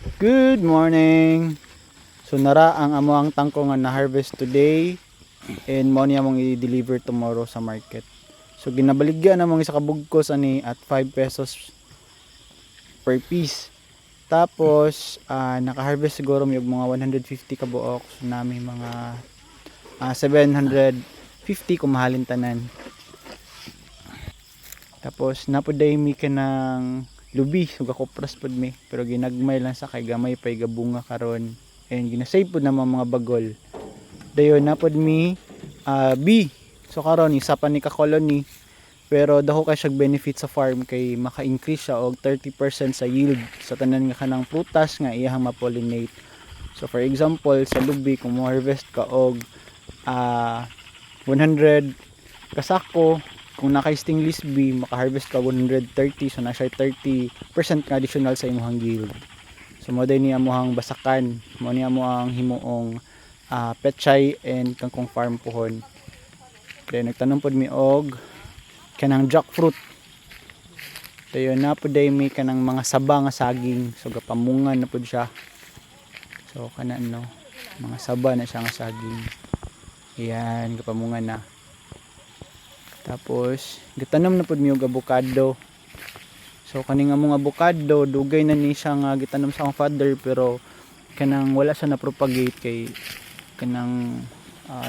Good morning. So nara ang amoang tangko nga na-harvest today and mo niya mong i-deliver tomorrow sa market. So ginabaligyan namong isa ka bugkos ani at 5 pesos per piece. Tapos naka-harvest siguro may mga 150 ka buok. So nami mga 750 kung mahalin tanan. Tapos napoday mi ka ng lubi ug kopras pud mi pero ginagmay lang sa kay gamay pay gabunga karon and ginasave pud na mga bagol. Dayon napod mi B. So karon isa pa ni ka colony pero daho kay siya benefit sa farm kay maka-increase siya og 30% sa yield sa tanan nga kanang prutas nga iyang ma-pollinate. So for example sa lubi kung mo harvest ka og 100 kasako, kung naka-stingless bee maka-harvest ka 130, so na siya 30% ka additional sa imong yield. So mo din niya mohang basakan, mo niya mo ang himuong petchay and kangkong farm pohon. Kaya nagtanom pod mi og kanang jackfruit. Dayon na pod day mi kanang mga saba nga saging, so gapamungan na pod siya. So kana no, mga saba na siya nga saging. Ayan, gapamungan na. Tapos gitanom na pod mi og avocado. So kaning among avocado dugay na ni siya nga gitanom sa akong father pero kanang wala siya na propagate kay kanang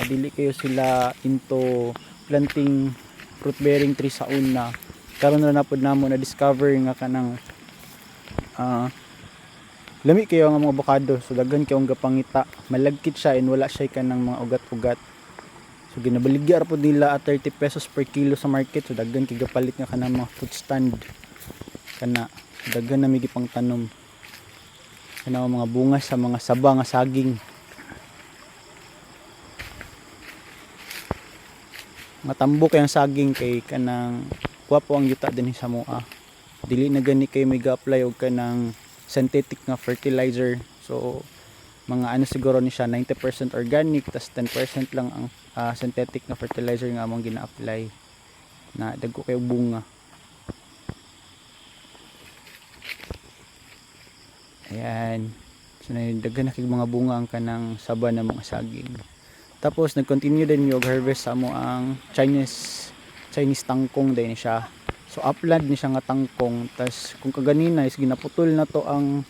dili kayo sila into planting fruit bearing tree sa una. Karon na napod namo na discover nga kanang lami kayo ang mga avocado, so daghan kayong gapangita, malagkit siya and wala siya kanang mga ugat-ugat. So ginabaligya ra pod nila at 30 pesos per kilo sa market, so daghan kay gapalit nga kanang mga fruit stand kana, so daghan na mi gipang tanom kana mga bunga sa mga saba nga saging. Matambo kay ang saging kay kanang kuwapo ang yuta din sa moa. Dili na gani kay may ga-apply og kanang synthetic nga fertilizer. So mga ano siguro ni siya 90% organic tas 10% lang ang synthetic na fertilizer nga among gina-apply na dagko kay bunga. Ayan. So daghan na kay mga bunga ang kanang saba na mga saging. Tapos nag-continue din yung harvest sa mo ang Chinese tangkong din siya. So upland ni siya nga tangkong, tas kung kaganina is ginaputol na to ang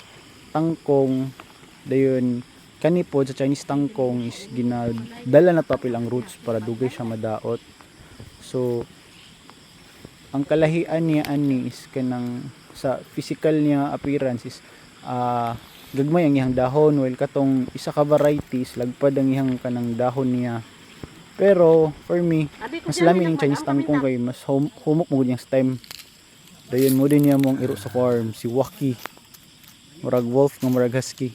tangkong, dayon kani po sa Chinese tangkong is ginadala na to pilang roots para dugay siya madaot. So ang kalahian niya ani is kanang sa physical niya appearance is gagmay ang iyang dahon, while katong isa ka varieties lagpad ang iyang kanang dahon niya. Pero for me mas lami yung Chinese tangkong kay mas humok mo yung stem. Dayon mo din niya mong iro sa farm si Waki, murag wolf nga murag husky.